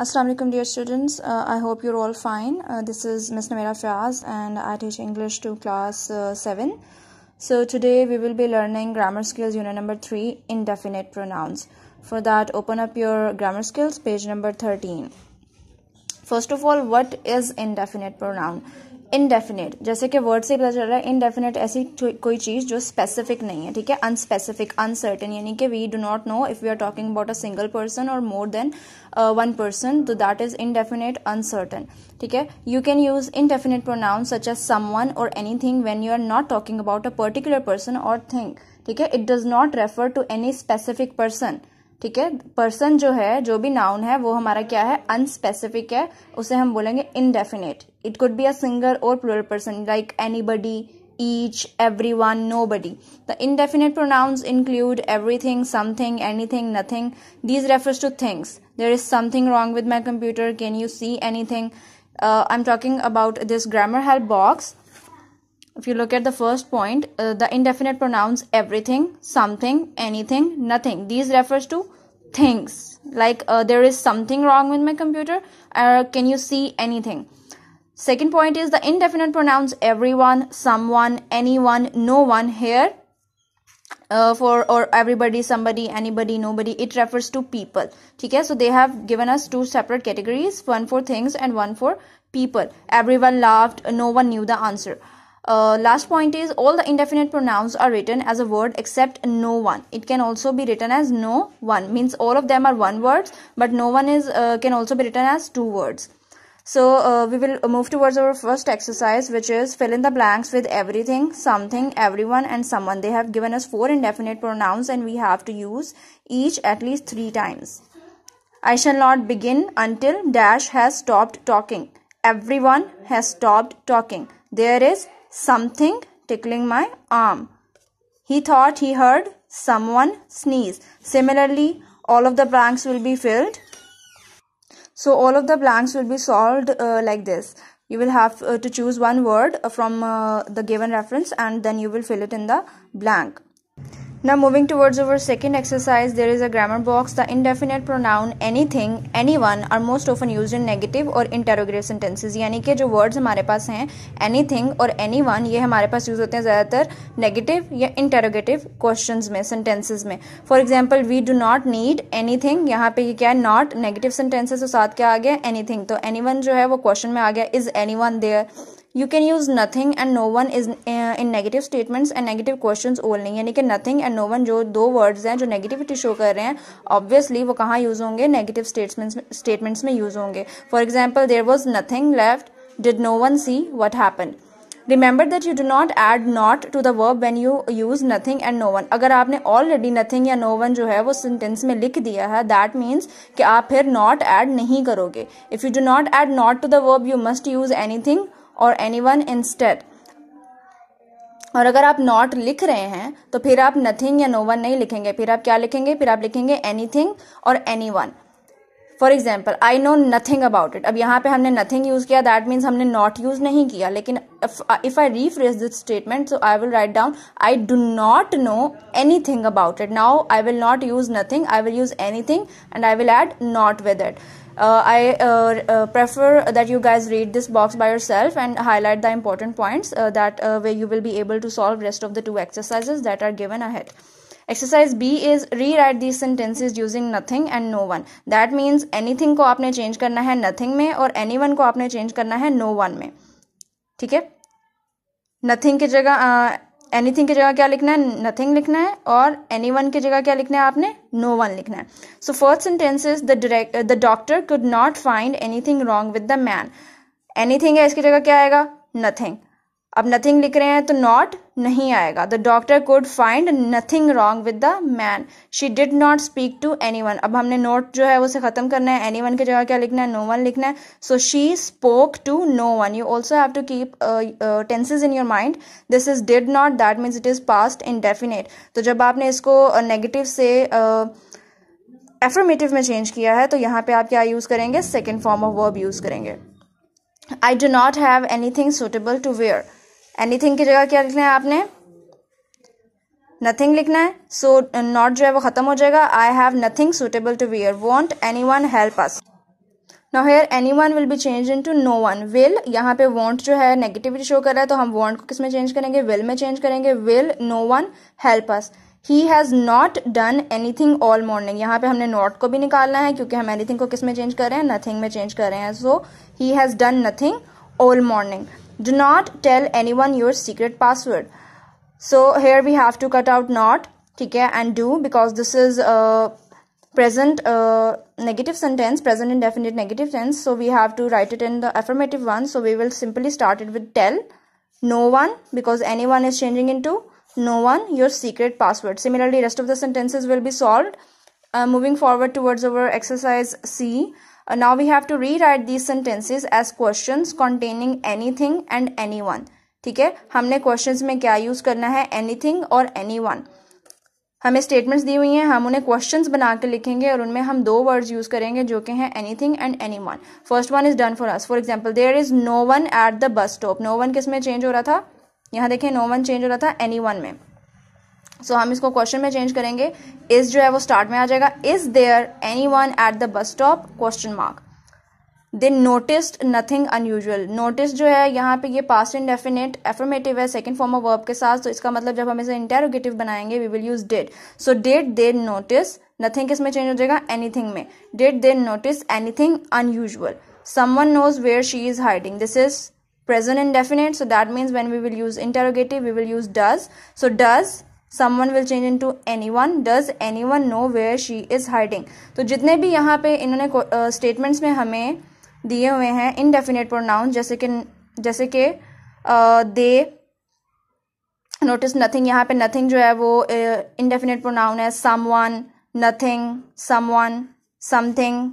Assalamu alaikum dear students, I hope you're all fine. This is Ms. Namira Fiaz and I teach English to class 7. So today we will be learning grammar skills unit number 3, indefinite pronouns. For that, open up your grammar skills page number 13. First of all, what is indefinite pronoun? Indefinite, जैसे कि word से पता चल रहा है, indefinite ऐसी कोई चीज जो स्पेसिफिक नहीं है, ठीक है. अनस्पेसिफिक, अनसर्टेन, यानी कि we do not know if we are talking about a single person or more than one person, तो दैट इज इनडेफिनेट, अनसर्टेन, ठीक है. You can use indefinite pronoun such as someone or anything when you are not talking about a particular person or thing, ठीक है. It does not refer to any specific person, ठीक है. Person जो है, जो भी नाउन है, वो हमारा क्या है, अनस्पेसिफिक है, उसे हम बोलेंगे indefinite. It could be a single or plural person like anybody, each, everyone, nobody. The indefinite pronouns include everything, something, anything, nothing. These refers to things. There is something wrong with my computer. Can you see anything? I'm talking about this grammar help box. If you look at the first point, the indefinite pronouns everything, something, anything, nothing. These refers to things. Like there is something wrong with my computer. Can you see anything? Second point is the indefinite pronouns everyone, someone, anyone, no one. Here for or everybody, somebody, anybody, nobody, it refers to people, ठीक है. So they have given us two separate categories, one for things and one for people. Everyone laughed, no one knew the answer. Last point is all the indefinite pronouns are written as a word except no one. It can also be written as no one, means all of them are one word, but no one is can also be written as two words. So we will move towards our first exercise, which is fill in the blanks with everything, something, everyone and someone. They have given us 4 indefinite pronouns and we have to use each at least 3 times. I shall not begin until dash has stopped talking. Everyone has stopped talking. There is something tickling my arm. He thought he heard someone sneeze. Similarly, all of the blanks will be filled. So all of the blanks will be solved like this. You will have to choose one word from the given reference and then you will fill it in the blank. Now moving towards our second exercise, there is a grammar box. The indefinite pronoun anything, anyone are most often used in negative और interrogative sentences. यानी कि जो words हमारे पास हैं anything और anyone, ये हमारे पास use होते हैं ज़्यादातर negative या interrogative questions में, sentences में. For example, we do not need anything. यहाँ पे ये क्या है, not negative sentences, तो साथ क्या आ गया, anything. तो anyone जो है वो question में आ गया, is anyone there. You can use nothing and no one is in negative statements and negative questions only. यानी कि nothing and no one जो दो words हैं जो negativity show कर रहे हैं, obviously वो कहाँ use होंगे, negative statements में use होंगे. For example, there was nothing left. Did no one see what happened? Remember that you do not add not to the verb when you use nothing and no one. अगर आपने already nothing या no one जो है वो sentence में लिख दिया है, that means कि आप फिर not add नहीं करोगे. If you do not add not to the verb, you must use anything और anyone instead. और अगर आप not लिख रहे हैं तो फिर आप nothing या no one नहीं लिखेंगे, फिर आप क्या लिखेंगे, फिर आप लिखेंगे anything और anyone. For example, I know nothing about it. अब यहाँ पे हमने nothing यूज किया, that means हमने not यूज नहीं किया. लेकिन if I rephrase this statement, so I will write down I do not know anything about it. Now I will not use nothing, I will use anything and I will add not with it. I prefer that you guys read this box by yourself and highlight the important points that where you will be able to solve rest of the 2 exercises that are given ahead. Exercise B is rewrite these sentences using nothing and no one. That means anything को आपने change करना है nothing में और anyone को आपने change करना है no one में, ठीक है. nothing की जगह anything की जगह क्या लिखना है, nothing लिखना है, और anyone की जगह क्या लिखना है आपने, no one लिखना है. So first sentence is the doctor could not find anything wrong with the man. Anything है, इसकी जगह क्या आएगा, nothing. अब nothing लिख रहे हैं तो not नहीं आएगा. The doctor could find nothing wrong with the man. She did not speak to anyone. अब हमने not जो है उसे खत्म करना है, anyone की जगह क्या लिखना है, no one लिखना है. So she spoke to no one. You also have to keep tenses in your mind. This is did not, that means it is past indefinite. तो जब आपने इसको negative से affirmative में change किया है तो यहाँ पे आप क्या use करेंगे, second form of verb use करेंगे. I do not have anything suitable to wear. Anything की जगह क्या लिखना है आपने, nothing लिखना है. So not जो है वो खत्म हो जाएगा. I have nothing suitable to wear. Won't anyone help us? Now here anyone will be changed into no one. Will, यहाँ पे want जो है नेगेटिविटी शो कर रहा है तो हम want को किस में चेंज करेंगे, will में चेंज करेंगे. Will no one help us. He has not done anything all morning. यहाँ पे हमने not को भी निकालना है क्योंकि हम anything को किस में चेंज कर रहे हैं, nothing में चेंज कर रहे हैं. So he has done nothing all morning. Do not tell anyone your secret password. So here we have to cut out not, ठीक है, and do, because this is present negative sentence, present indefinite negative tense, so we have to write it in the affirmative one. So we will simply start it with tell no one, because anyone is changing into no one your secret password. Similarly, rest of the sentences will be solved. Moving forward towards our exercise C, now we have to rewrite these sentences as questions containing anything and anyone. ठीक है, हमने questions में क्या use करना है, anything और anyone. हमें statements दी हुई हैं, हम उन्हें क्वेश्चंस बना के लिखेंगे और उनमें हम दो वर्ड्स यूज करेंगे जो कि हैं anything and anyone. First one is done for us. For example, there is no one at the bus stop. No one किस में चेंज हो रहा था, यहाँ देखें नो वन चेंज हो रहा था एनीवन में. सो हम इसको क्वेश्चन में चेंज करेंगे. इज जो है वो स्टार्ट में आ जाएगा. Is there anyone at the bus stop, question mark. They noticed nothing unusual. Notice जो है यहाँ पे ये past indefinite affirmative है second form of verb के साथ, तो इसका मतलब जब हम इसे interrogative बनाएंगे we will use did. So did they notice, nothing किस में change हो जाएगा, anything में. Did they notice anything unusual? Someone knows where she is hiding. This is present indefinite, so that means when we will use interrogative we will use does. So does someone will change into anyone. Does anyone know where she is hiding? तो जितने भी यहाँ पे इन्होंने statements में हमें दिए हुए हैं इनडेफिनेट प्रोनाउन, जैसे कि दे नोटिस नथिंग, यहाँ पे नथिंग जो है वो इनडेफिनेट प्रोनाउन है. Someone, nothing, someone, something,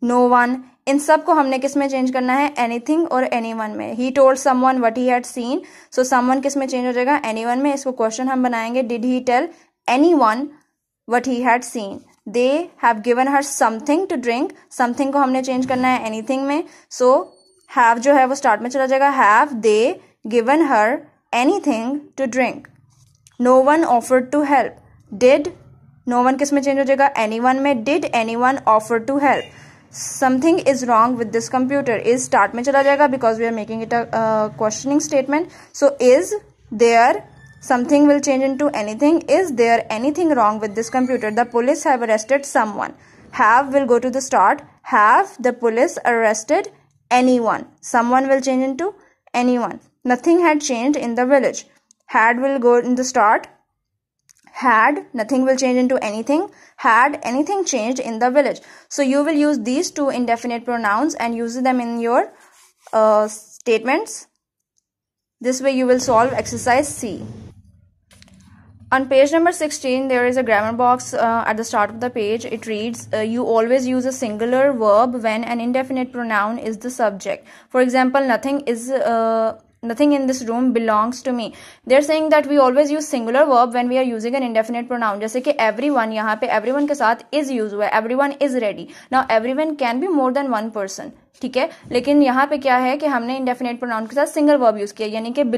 no one, इन सब को हमने किस में चेंज करना है, एनीथिंग और एनीवन में. He told someone what he had scene, so someone किस में चेंज हो जाएगा, एनीवन में. इसको क्वेश्चन हम बनाएंगे, did he tell anyone what he had seen. They have given her something to drink. Something को हमने चेंज करना है anything में. So have जो है वो स्टार्ट में चला जाएगा. Have they given her anything to drink? No one offered to help. Did, no one किस में चेंज हो जाएगा, anyone में. Did anyone offer to help? Something is wrong with this computer. Is start में चला जाएगा because we are making it a questioning statement. So is there, something will change into anything. Is there anything wrong with this computer? The police have arrested someone. Have will go to the start. Have the police arrested anyone? Someone will change into anyone. Nothing had changed in the village. Had will go in the start. Had, nothing will change into anything. Had anything changed in the village? So you will use these two indefinite pronouns and use them in your statements. This way you will solve exercise C. On page number 16, there is a grammar box at the start of the page. It reads, you always use a singular verb when an indefinite pronoun is the subject. For example, nothing in this room belongs to me. They're saying that we always use singular verb when we are using an indefinite pronoun. जैसे कि everyone, यहाँ पे everyone के साथ is use हुआ है. Everyone is ready. Now everyone can be more than one person. ठीक है, लेकिन यहाँ पे क्या है कि हमने indefinite pronoun के साथ single verb use किया, यानी कि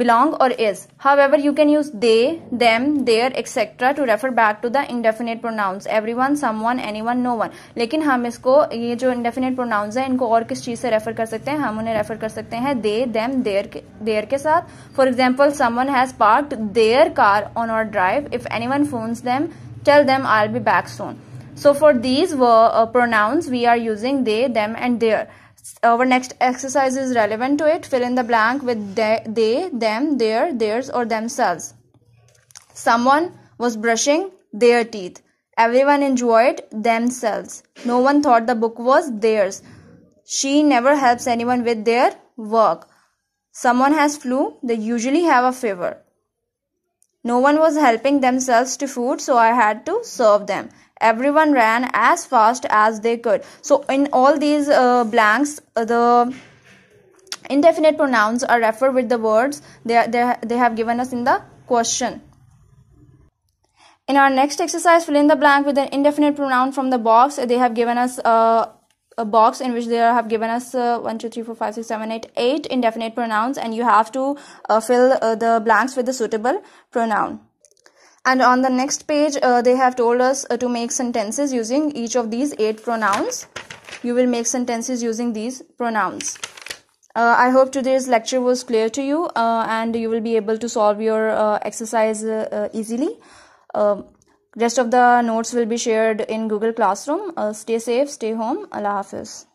belong or is. However, you can use they, them, their, etc. to refer back to the indefinite pronouns everyone, someone, anyone, no one. लेकिन हम इसको, ये जो indefinite pronouns हैं, इनको और किस चीज से रेफर कर सकते हैं, हम उन्हें रेफर कर सकते हैं they, them, their के साथ. For example, someone has parked their car on our drive. If anyone phones them, tell them I'll be back soon. So for these pronouns, we are using they, them and their. Our next exercise is relevant to it. Fill in the blank with they, them, their, theirs or themselves. Someone was brushing their teeth. Everyone enjoyed themselves. No one thought the book was theirs. She never helps anyone with their work. Someone has flu. They usually have a fever. No one was helping themselves to food, so I had to serve them. Everyone ran as fast as they could. So in all these blanks, the indefinite pronouns are referred with the words they have given us in the question. In our next exercise, fill in the blank with an indefinite pronoun from the box. They have given us a box in which they have given us 1, 2, 3, 4, 5, 6, 7, 8 indefinite pronouns, and you have to fill the blanks with the suitable pronoun. And on the next page, they have told us to make sentences using each of these 8 pronouns. you will make sentences using these pronouns. I hope today's lecture was clear to you, and you will be able to solve your exercise easily. Rest of the notes will be shared in Google Classroom. Stay safe, stay home. Allah Hafiz.